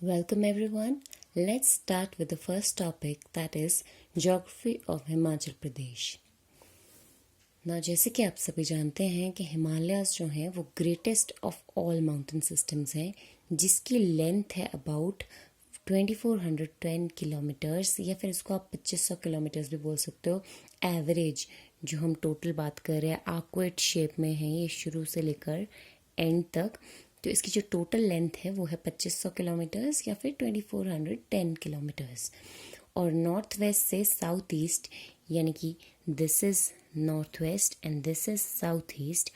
Welcome everyone. Let's start with the first topic, that is geography of Himachal Pradesh. ना जैसे कि आप सभी जानते हैं कि हिमालयाज़ जो हैं वो greatest of all mountain systems हैं, जिसकी लेंथ है अबाउट 2410 किलोमीटर्स, या फिर इसको आप 2500 किलोमीटर्स भी बोल सकते हो. एवरेज जो हम टोटल बात कर रहे हैं आर्कुएट शेप में है ये शुरू से लेकर एंड तक. तो इसकी जो टोटल लेंथ है वो है 2500 किलोमीटर्स या फिर 2410 किलोमीटर्स. और नॉर्थ वेस्ट से साउथ ईस्ट, यानी कि this is north west and this is south east,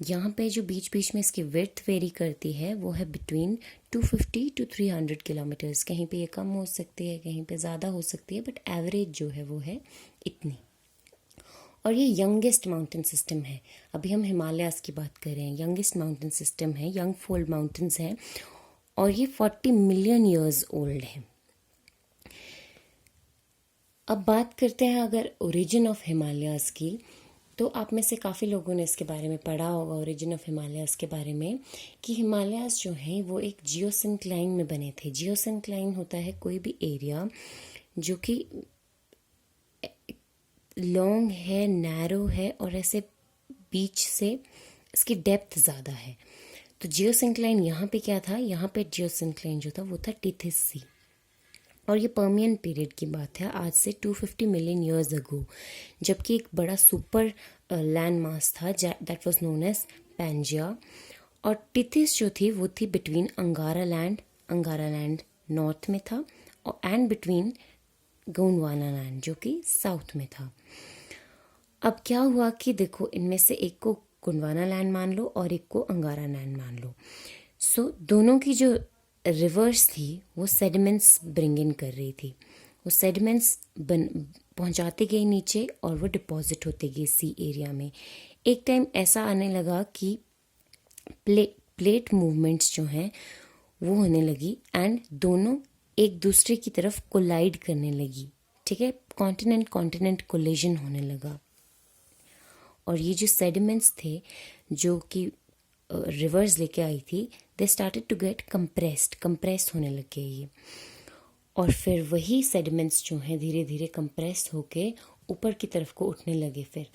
यहाँ पे जो बीच बीच में इसकी विड्थ वेरी करती है वो है बिटवीन 250 to 300 किलोमीटर्स. कहीं पे ये कम हो सकती है, कहीं पे ज़्यादा हो सकती है, बट एवरेज जो है वो है इतनी. और ये यंगेस्ट माउंटेन सिस्टम है. अभी हम हिमालयाज़ की बात कर रहे हैं. यंगेस्ट माउंटेन सिस्टम है, यंग फोल्ड माउंटेन्स हैं, और ये 40 मिलियन ईयर्स ओल्ड है. अब बात करते हैं अगर ओरिजिन ऑफ हिमालयाज़ की, तो आप में से काफ़ी लोगों ने इसके बारे में पढ़ा होगा, ओरिजिन ऑफ हिमालयाज़ के बारे में, कि हिमालयाज़ जो हैं वो एक जियोसिंक्लाइन में बने थे. जियोसिंक्लाइन होता है कोई भी एरिया जो कि लॉन्ग है, नैरो है, और ऐसे बीच से इसकी डेप्थ ज़्यादा है. तो जियोसिंक्लाइन यहाँ पे क्या था, यहाँ पे जियोसिंक्लाइन जो था वो था टिथिस सी. और ये पर्मियन पीरियड की बात है, आज से 250 मिलियन ईयर्स अगो, जबकि एक बड़ा सुपर लैंड मास था that was known as Pangaea. और टिथिस जो थी वो थी बिटवीन अंगारा लैंड नॉर्थ में था, और एंड बिटवीन गोंडवाना लैंड जो कि साउथ में था. अब क्या हुआ कि देखो, इनमें से एक को गोंडवाना लैंड मान लो और एक को अंगारा लैंड मान लो. सो दोनों की जो रिवर्स थी वो सेडिमेंट्स ब्रिंग इन कर रही थी. वो सेडिमेंट्स पहुंचाते गए नीचे और वो डिपॉजिट होते गए सी एरिया में. एक टाइम ऐसा आने लगा कि प्लेट मूवमेंट्स जो हैं वो होने लगी, एंड दोनों एक दूसरे की तरफ कोलाइड करने लगी. ठीक है, कॉन्टिनेंट कोलिजन होने लगा. और ये जो सेडिमेंट्स थे जो कि रिवर्स लेके आई थी, they started to get compress होने लग गए ये. और फिर वही सेडिमेंट्स जो हैं धीरे धीरे कंप्रेस होके ऊपर की तरफ को उठने लगे. फिर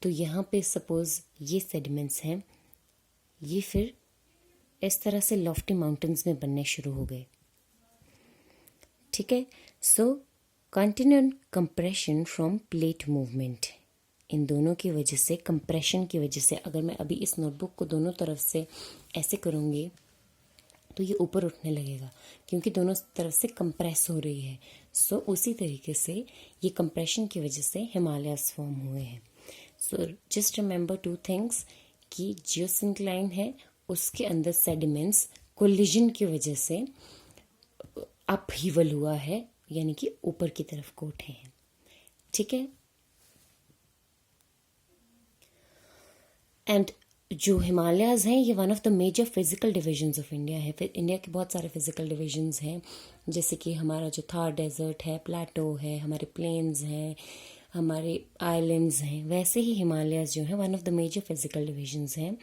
तो यहाँ पे सपोज ये सेडिमेंट्स हैं, ये फिर इस तरह से लॉफ्टी माउंटेन्स में बनने शुरू हो गए. ठीक है, so continent compression from plate movement, इन दोनों की वजह से, कंप्रेशन की वजह से, अगर मैं अभी इस नोटबुक को दोनों तरफ से ऐसे करूँगी तो ये ऊपर उठने लगेगा, क्योंकि दोनों तरफ से कंप्रेस हो रही है. सो उसी तरीके से ये कंप्रेशन की वजह से हिमालयास फॉर्म हुए हैं. So just remember two things, कि जियोसिंक्लाइन है, उसके अंदर सेडिमेंट्स कोलिजन की वजह से अपहीवल हुआ है, यानी कि ऊपर की तरफ को उठे हैं. ठीक है. एंड जो हिमालयाज़ हैं ये one of the major physical divisions of India है. फिर इंडिया के बहुत सारे फिजिकल डिविजन्स हैं, जैसे कि हमारा जो थार डेजर्ट है, प्लेटो है, हमारे प्लेन्स हैं, हमारे आइलैंड्स हैं. वैसे ही हिमालयाज़ जो हैं one of the major physical divisions हैं.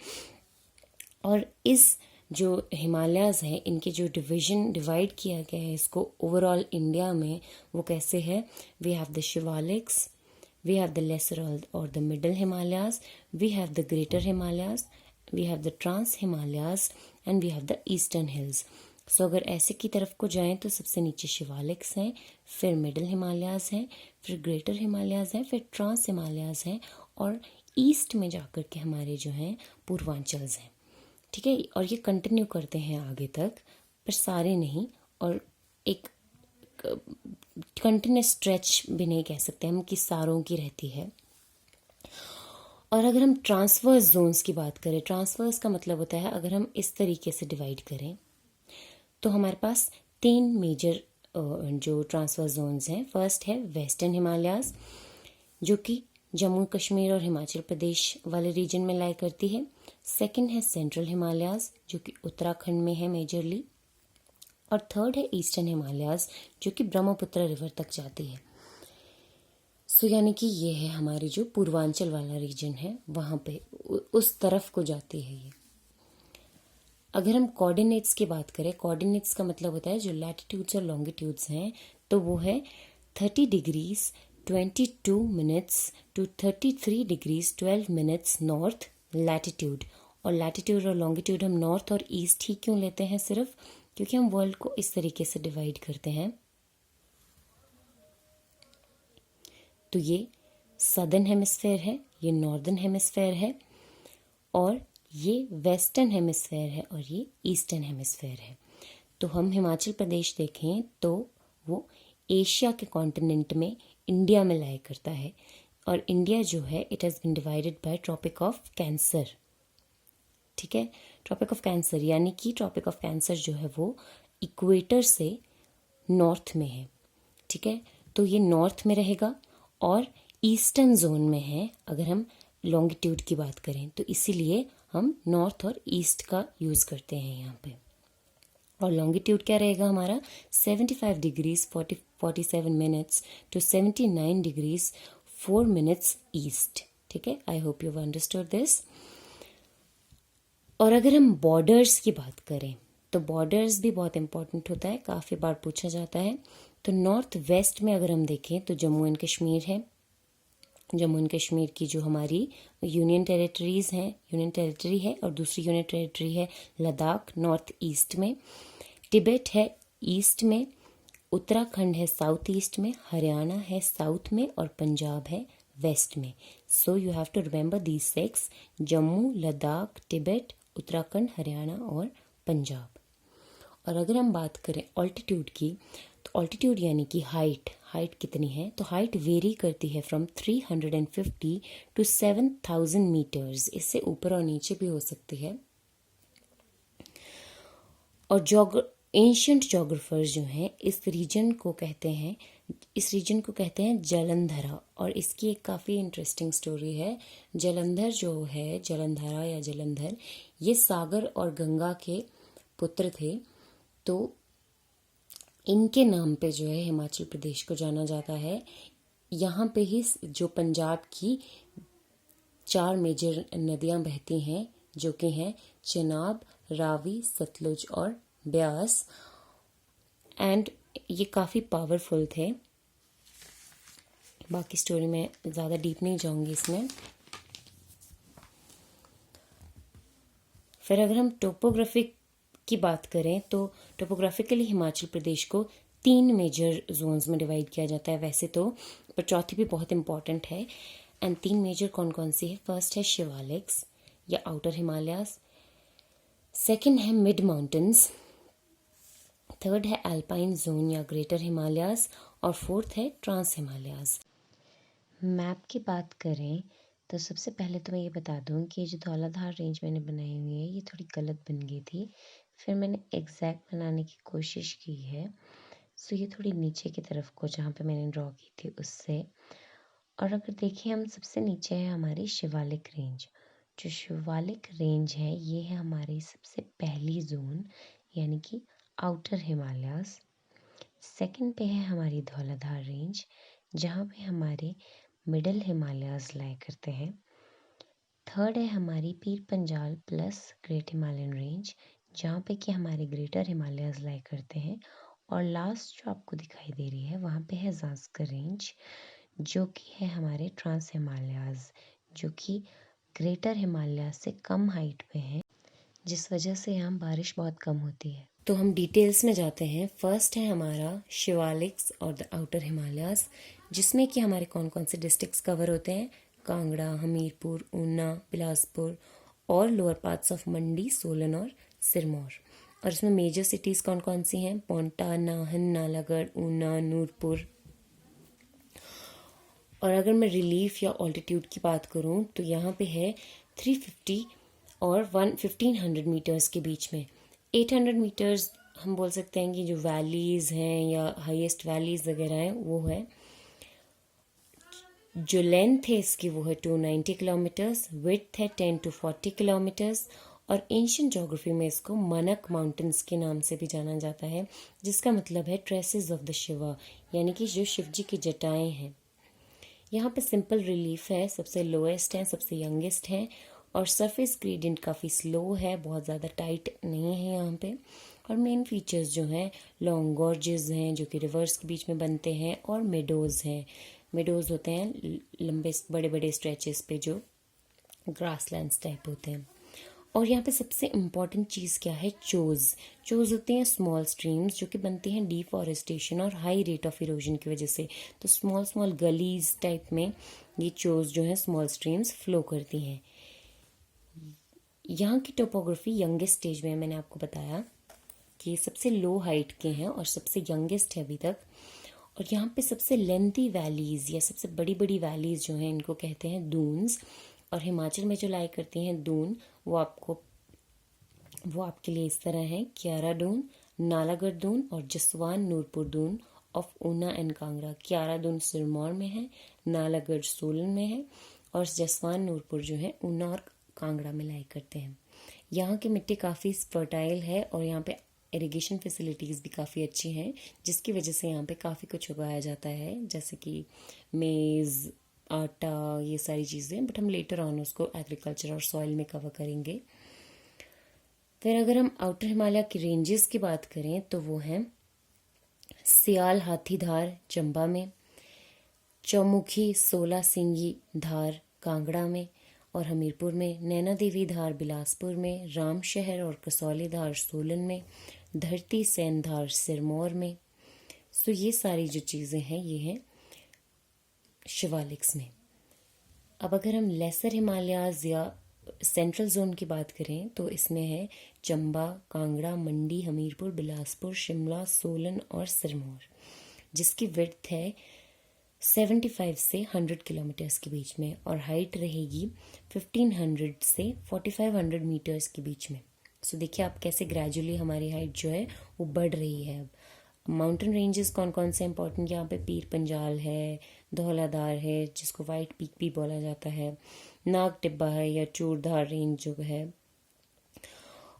और इस जो हिमालयाज़ हैं इनके जो डिवाइड किया गया है इसको ओवरऑल इंडिया में, वो कैसे है. We have the Shivaliks, we have the lesser or the middle Himalayas, we have the greater Himalayas, we have the trans Himalayas, and we have the eastern hills. So अगर ऐसे की तरफ को जाएं तो सबसे नीचे शिवालिक्स हैं, फिर मिडिल हिमालयाज़ हैं, फिर ग्रेटर हिमालयाज़ हैं, फिर ट्रांस हिमालयाज़ हैं, और ईस्ट में जाकर के हमारे जो हैं पूर्वांचल्स हैं. ठीक है, और ये कंटिन्यू करते हैं आगे तक, पर सारे नहीं, और एक कंटिन्यूस स्ट्रेच भी नहीं कह सकते हम कि सारों की रहती है. और अगर हम ट्रांसवर्स जोन्स की बात करें, ट्रांसवर्स का मतलब होता है अगर हम इस तरीके से डिवाइड करें तो हमारे पास 3 मेजर जो ट्रांसवर्स जोन्स हैं. फर्स्ट है वेस्टर्न हिमालयाज, जो कि जम्मू कश्मीर और हिमाचल प्रदेश वाले रीजन में लाई करती है. सेकंड है सेंट्रल हिमालयाज, जो कि उत्तराखंड में है मेजरली. और थर्ड है ईस्टर्न हिमालयाज, जो कि ब्रह्मपुत्र रिवर तक जाती है. सो यानी कि ये है हमारी जो पूर्वांचल वाला रीजन है, वहाँ पे उस तरफ को जाती है ये. अगर हम कोऑर्डिनेट्स की बात करें, कोऑर्डिनेट्स का मतलब होता है जो लैटिट्यूड्स और लॉन्गिट्यूड्स हैं, तो वो है 30 degrees 22 minutes to 33 degrees 12 minutes north latitude. और लैटिट्यूड और लॉन्गिट्यूड हम नॉर्थ और ईस्ट ही क्यों लेते हैं सिर्फ, क्योंकि हम वर्ल्ड को इस तरीके से डिवाइड करते हैं। तो ये सदर्न हेमिस्फेयर है, ये नॉर्दर्न हेमिस्फेयर है, और ये वेस्टर्न हेमिस्फेयर है, और ये ईस्टर्न हेमिस्फेयर है। तो हम हिमाचल प्रदेश देखें तो वो एशिया के कॉन्टिनेंट में इंडिया में लाया करता है, और इंडिया जो है it has been divided by tropic of cancer. ठीक है, ट्रॉपिक ऑफ कैंसर यानी कि ट्रॉपिक ऑफ कैंसर जो है वो इक्वेटर से नॉर्थ में है। ठीक है, तो ये नॉर्थ में रहेगा और ईस्टर्न जोन में है अगर हम लॉन्गिट्यूड की बात करें, तो इसीलिए हम नॉर्थ और ईस्ट का यूज़ करते हैं यहाँ पे। और लॉन्गिट्यूड क्या रहेगा हमारा 75 degrees 47 minutes to 79 degrees 4 minutes east. ठीक है, I hope you have understood this. और अगर हम बॉर्डर्स की बात करें तो बॉर्डर्स भी बहुत इंपॉर्टेंट होता है, काफ़ी बार पूछा जाता है। तो नॉर्थ वेस्ट में अगर हम देखें तो जम्मू एंड कश्मीर है, जम्मू एंड कश्मीर की जो हमारी यूनियन टेरिटरीज हैं, यूनियन टेरिटरी है, और दूसरी यूनियन टेरिटरी है लद्दाख नॉर्थ ईस्ट में, तिब्बत है ईस्ट में, उत्तराखंड है साउथ ईस्ट में, हरियाणा है साउथ में, और पंजाब है वेस्ट में। So you have to remember these 6: Jammu, Ladakh, Tibet, Uttarakhand, Haryana और पंजाब। और अगर हम बात करें ऑल्टीट्यूड की, तो ऑल्टीट्यूड यानी कि हाइट कितनी है, तो हाइट वेरी करती है फ्रॉम 350 टू 7000 मीटर्स। इससे ऊपर और नीचे भी हो सकती है। और एंशियंट जोग्राफर्स जो हैं इस रीजन को कहते हैं जलंधरा। और इसकी एक काफ़ी इंटरेस्टिंग स्टोरी है। जलंधर जो है, जलंधरा या जलंधर, ये सागर और गंगा के पुत्र थे। तो इनके नाम पे जो है हिमाचल प्रदेश को जाना जाता है। यहाँ पे ही जो पंजाब की 4 मेजर नदियाँ बहती हैं, जो कि हैं चनाब, रावी, सतलुज और ब्यास। एंड ये काफ़ी पावरफुल थे। बाकी स्टोरी में ज़्यादा डीप नहीं जाऊंगी इसमें। फिर अगर हम टोपोग्राफी की बात करें तो टोपोग्राफिकली हिमाचल प्रदेश को 3 मेजर जोन्स में डिवाइड किया जाता है वैसे तो, पर चौथी भी बहुत इंपॉर्टेंट है। एंड 3 मेजर कौन कौन सी है? फर्स्ट है शिवालिक्स या आउटर हिमालयाज, सेकंड है मिड माउंटेन्स, थर्ड है अल्पाइन जोन या ग्रेटर हिमालयाज, और फोर्थ है ट्रांस हिमालयाज। मैप की बात करें तो सबसे पहले तो मैं ये बता दूं कि ये जो धौलाधार रेंज मैंने बनाई हुई है ये थोड़ी गलत बन गई थी, फिर मैंने एग्जैक्ट बनाने की कोशिश की है। सो ये थोड़ी नीचे की तरफ को जहाँ पे मैंने ड्रॉ की थी उससे। और अगर देखें हम सबसे नीचे है हमारी शिवालिक रेंज। जो शिवालिक रेंज है ये है हमारी सबसे पहली जोन यानी कि आउटर हिमालयाज। सेकंड पे है हमारी धौलाधार रेंज जहाँ पे हमारे मिडल हिमालयाज लाया करते हैं। थर्ड है हमारी Pir Panjal plus great Himalayan range जहाँ पे कि हमारे ग्रेटर हिमालयाज लाया करते हैं। और लास्ट जो आपको दिखाई दे रही है वहाँ पे है ज़ास्कर रेंज जो कि है हमारे ट्रांस हिमालयाज, जो कि ग्रेटर हिमालय से कम हाइट पे है, जिस वजह से यहाँ बारिश बहुत कम होती है। तो हम डिटेल्स में जाते हैं। फर्स्ट है हमारा शिवालिक्स और द आउटर हिमालयाज, जिसमें कि हमारे कौन कौन से डिस्ट्रिक्ट्स कवर होते हैं? कांगड़ा, हमीरपुर, ऊना, बिलासपुर और लोअर पार्ट्स ऑफ मंडी, सोलन और सिरमौर। और इसमें मेजर सिटीज़ कौन कौन सी हैं? पौंटा, नाहन, नालागढ़, ऊना, नूरपुर। और अगर मैं रिलीफ या ऑल्टीट्यूड की बात करूं तो यहाँ पे है 350 और 1500 मीटर्स के बीच में। 800 मीटर्स हम बोल सकते हैं कि जो वैलीज़ हैं या हाईएस्ट वैलीज़ वगैरह हैं वो है। जो लेंथ है इसकी वो है 290 किलोमीटर्स, विड्थ है 10 to 40 किलोमीटर्स। और एंशियंट जोग्राफी में इसको मनक माउंटेन्स के नाम से भी जाना जाता है, जिसका मतलब है ट्रेसेस ऑफ द शिवा, यानी कि जो शिव जी की जटाएं हैं। यहाँ पे सिंपल रिलीफ है, सबसे लोएस्ट है, सबसे यंगेस्ट है, और सरफेस ग्रेडियंट काफ़ी स्लो है, बहुत ज़्यादा टाइट नहीं है यहाँ पे। और मेन फीचर्स जो हैं, लॉन्ग गॉर्जेस हैं जो कि रिवर्स के बीच में बनते हैं, और मेडोज़ हैं। मेडोज़ होते हैं लंबे बड़े बड़े स्ट्रेचेस पे जो ग्रासलैंड्स टाइप होते हैं। और यहाँ पे सबसे इम्पॉर्टेंट चीज़ क्या है, चोज़। चोज़ होते हैं स्मॉल स्ट्रीम्स जो कि बनती हैं डिफॉरेस्टेशन और हाई रेट ऑफ इरोजन की वजह से। तो स्मॉल स्मॉल गलीज टाइप में ये चोज़ जो है स्मॉल स्ट्रीम्स फ्लो करती हैं। यहाँ की टोपोग्राफी यंगेस्ट स्टेज में मैंने आपको बताया कि सबसे लो हाइट के हैं और सबसे यंगेस्ट है अभी तक। और यहाँ पे सबसे लेंथी वैलीज़ या सबसे बड़ी बड़ी वैलीज़ जो हैं इनको कहते हैं दून्स। और हिमाचल में जो लाई करती हैं दून, वो आपके लिए इस तरह है, क्यारा दून, नालागढ़ दून और जसवान नूरपुर दून ऑफ ऊना एंड कांगड़ा। क्यारा दून सिरमौर में है, नालागढ़ सोलन में है, और जसवान नूरपुर जो है ऊना और कांगड़ा में लाई करते हैं। यहाँ की मिट्टी काफ़ी फर्टाइल है और यहाँ पे इरिगेशन फैसिलिटीज़ भी काफ़ी अच्छी हैं, जिसकी वजह से यहाँ पे काफ़ी कुछ उगाया जाता है, जैसे कि मेज़, आटा, ये सारी चीज़ें। बट हम लेटर ऑन उसको एग्रीकल्चर और सॉइल में कवर करेंगे। फिर अगर हम आउटर हिमालय की रेंजेस की बात करें तो वो हैं सियाल हाथीधार चंबा में, चौमुखी सोला सिंगी धार कांगड़ा में और हमीरपुर में, नैना देवी धार बिलासपुर में, राम शहर और कसौली धार सोलन में, धरती सैन धार सिरमौर में। सो ये सारी जो चीज़ें हैं ये हैं शिवालिक्स में। अब अगर हम लेसर हिमालयाज या सेंट्रल जोन की बात करें तो इसमें है चंबा, कांगड़ा, मंडी, हमीरपुर, बिलासपुर, शिमला, सोलन और सिरमौर, जिसकी विड्थ है 75 से 100 किलोमीटर्स के बीच में और हाइट रहेगी 1500 से 4500 मीटर्स के बीच में। सो देखिए आप कैसे ग्रेजुअली हमारी हाइट जो है वो बढ़ रही है। अब माउंटेन रेंजेस कौन कौन से इंपॉर्टेंट, यहाँ पे पीर पंजाल है, धौलाधार है जिसको वाइट पीक भी बोला जाता है, नाग टिब्बा है या चूरधार रेंज जो है।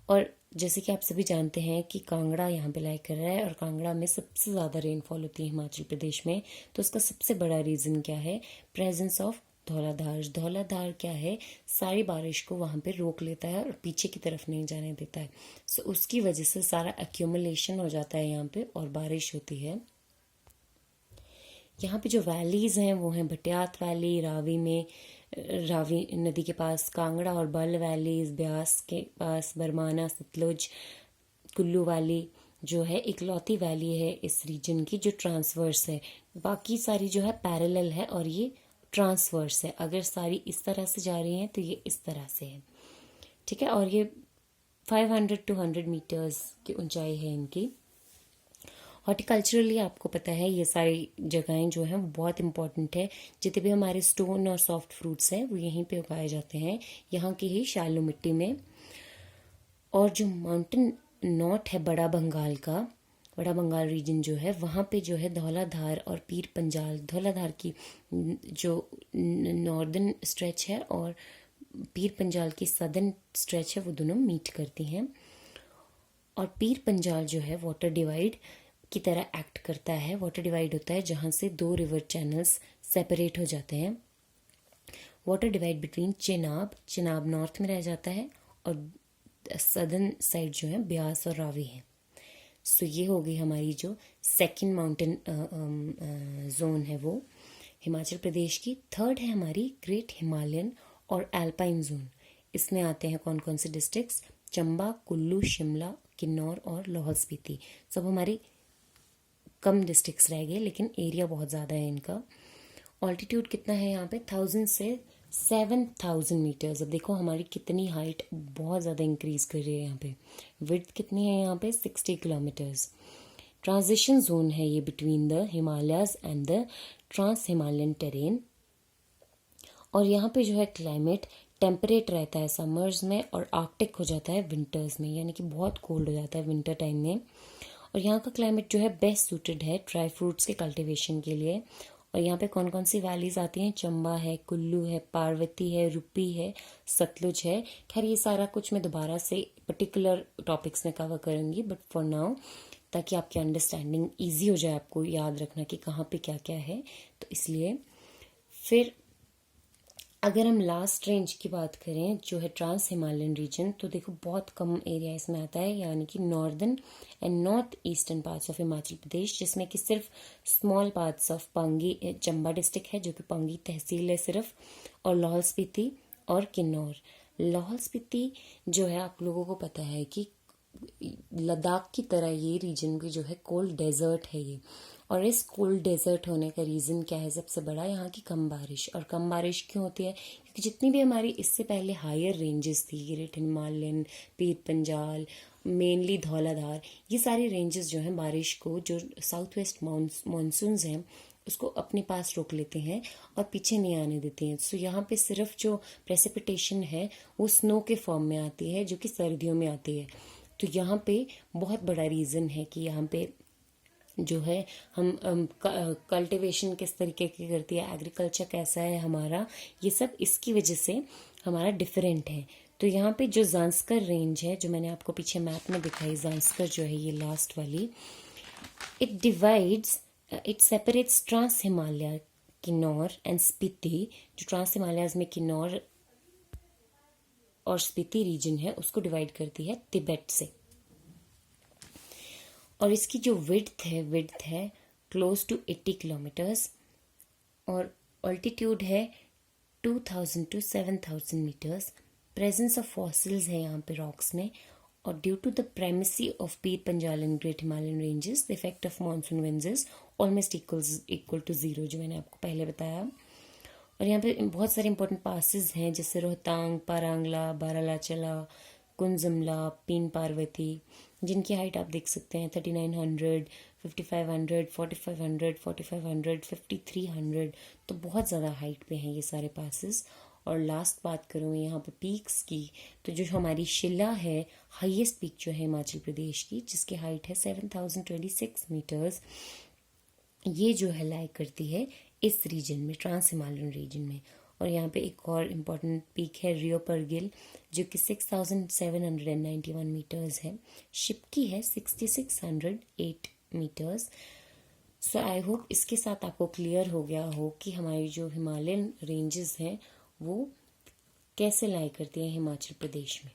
और जैसे कि आप सभी जानते हैं कि कांगड़ा यहाँ पे लाई कर रहा है और कांगड़ा में सबसे ज़्यादा रेनफॉल होती है हिमाचल प्रदेश में। तो उसका सबसे बड़ा रीज़न क्या है, प्रेजेंस ऑफ धौलाधार। धौलाधार क्या है, सारी बारिश को वहाँ पे रोक लेता है और पीछे की तरफ नहीं जाने देता है। सो उसकी वजह से सारा एक्यूमुलेशन हो जाता है यहाँ पे और बारिश होती है। यहाँ पे जो वैलीज़ हैं वो हैं भटियात वैली, रावी में, रावी नदी के पास कांगड़ा और बल वैलीज, ब्यास के पास बरमाना, सतलुज, कुल्लू वैली जो है इकलौती वैली है इस रीजन की जो ट्रांसवर्स है। बाकी सारी जो है पैरेलल है और ये ट्रांसवर्स है। अगर सारी इस तरह से जा रही हैं तो ये इस तरह से है, ठीक है। और ये 500 to 100 मीटर्स की ऊंचाई है इनकी। हॉर्टिकल्चरली आपको पता है ये सारी जगहें जो हैं वो बहुत इंपॉर्टेंट है। जितने भी हमारे स्टोन और सॉफ्ट फ्रूट्स हैं वो यहीं पे उगाए जाते हैं, यहाँ की ही शैलो मिट्टी में। और जो माउंटेन नॉट है बड़ा बंगाल का, बड़ा बंगाल रीजन जो है वहाँ पे जो है धौलाधार और पीर पंजाल, धौलाधार की जो नॉर्दर्न स्ट्रेच है और पीर पंजाल की सदर्न स्ट्रेच है वो दोनों मीट करती हैं। और पीर पंजाल जो है वाटर डिवाइड की तरह एक्ट करता है। वाटर डिवाइड होता है जहाँ से दो रिवर चैनल्स सेपरेट हो जाते हैं। Water divide between Chenab, Chenab north में रह जाता है और सदर्न साइड जो है ब्यास और रावी है। सो ये हो गई हमारी जो सेकंड माउंटेन जोन है वो हिमाचल प्रदेश की। थर्ड है हमारी ग्रेट हिमालयन और एल्पाइन जोन। इसमें आते हैं कौन कौन से डिस्ट्रिक्ट्स, चंबा, कुल्लू, शिमला, किन्नौर और लाहौल स्पीति। सब हमारी कम डिस्ट्रिक्ट्स रह गए लेकिन एरिया बहुत ज़्यादा है इनका। ऑल्टीट्यूड कितना है यहाँ पे, 1000 से 7000 मीटर्स। अब देखो हमारी कितनी हाइट बहुत ज़्यादा इंक्रीज कर रही है यहाँ पे। विड्थ कितनी है यहाँ पे, 60 किलोमीटर्स। ट्रांजिशन जोन है ये between the Himalayas and the trans Himalayan terrain. और यहाँ पे जो है क्लाइमेट टेम्परेट रहता है समर्स में और आर्कटिक हो जाता है विंटर्स में, यानी कि बहुत कोल्ड हो जाता है विंटर टाइम में। और यहाँ का क्लाइमेट जो है बेस्ट सूटेड है ड्राई फ्रूट्स के कल्टीवेशन के लिए। और यहाँ पे कौन कौन सी वैलीज आती हैं, चंबा है, कुल्लू है, पार्वती है, रुपी है, सतलुज है। खैर ये सारा कुछ मैं दोबारा से पर्टिकुलर टॉपिक्स में कवर करूँगी, बट फॉर नाउ ताकि आपकी अंडरस्टैंडिंग ईजी हो जाए, आपको याद रखना कि कहाँ पे क्या क्या है, तो इसलिए। फिर अगर हम लास्ट रेंज की बात करें जो है ट्रांस हिमालयन रीजन, तो देखो बहुत कम एरिया इसमें आता है, यानी कि northern and north eastern parts of Himachal Pradesh, जिसमें कि सिर्फ small parts of Pangi Chamba district है जो कि पांगी तहसील है सिर्फ, और लाहौल स्पीति और किन्नौर। लाहौल स्पीति जो है आप लोगों को पता है कि लद्दाख की तरह ये रीजन भी जो है कोल्ड डेजर्ट है ये, और इस कोल्ड डेजर्ट होने का रीज़न क्या है सबसे बड़ा, यहाँ की कम बारिश। और कम बारिश क्यों होती है, क्योंकि जितनी भी हमारी इससे पहले हायर रेंजेस थी, great Himalayan, Pir Panjal, mainly Dhauladhar, ये सारे रेंजेस जो हैं बारिश को, जो साउथ वेस्ट मानसून्स हैं उसको अपने पास रोक लेते हैं और पीछे नहीं आने देते हैं। सो यहाँ पे सिर्फ जो प्रेसिपिटेशन है वो स्नो के फॉर्म में आती है जो कि सर्दियों में आती है। तो यहाँ पे बहुत बड़ा रीज़न है कि यहाँ पे जो है हम कल्टीवेशन किस तरीके की करती है, एग्रीकल्चर कैसा है हमारा, ये सब इसकी वजह से हमारा डिफरेंट है। तो यहाँ पे जो ज़ांस्कर रेंज है जो मैंने आपको पीछे मैप में दिखाई, ज़ांस्कर जो है ये लास्ट वाली, it separates trans Himalaya, Kinnaur and Spiti. जो ट्रांस हिमालयाज में किन्नौर और स्पीति रीजन है उसको डिवाइड करती है तिब्बत से। और इसकी जो विड्थ है क्लोज टू 80 किलोमीटर्स, और ऑल्टीट्यूड है 2000 to 7000 metres. Presence of fossils है यहाँ पे रॉक्स में, और due to the premises of Pir Panjal and great Himalayan ranges the effect of monsoon winds is almost equal to zero, जो मैंने आपको पहले बताया। और यहाँ पे बहुत सारे इंपॉर्टेंट पासिस हैं जैसे रोहतांग, पारांगला, बारालाचला, कुंजमला, पीन पार्वती, जिनकी हाइट आप देख सकते हैं 3900, 5500, 4500, 4500, 5300, तो बहुत ज़्यादा हाइट पे हैं ये सारे पासिस। और लास्ट बात करूँ यहाँ पे पीक्स की, तो जो हमारी शिला है हाईएस्ट पीक जो है हिमाचल प्रदेश की, जिसकी हाइट है 7026 मीटर्स, ये जो है लाई करती है इस रीजन में, ट्रांस हिमालयन रीजन में। और यहाँ पे एक और इम्पॉर्टेंट पीक है रियो परगिल जो कि 6791 मीटर्स है। शिपकी है 6608 मीटर्स। सो आई होप इसके साथ आपको क्लियर हो गया हो कि हमारी जो हिमालयन रेंजेस हैं वो कैसे लाई करती हैं हिमाचल प्रदेश में।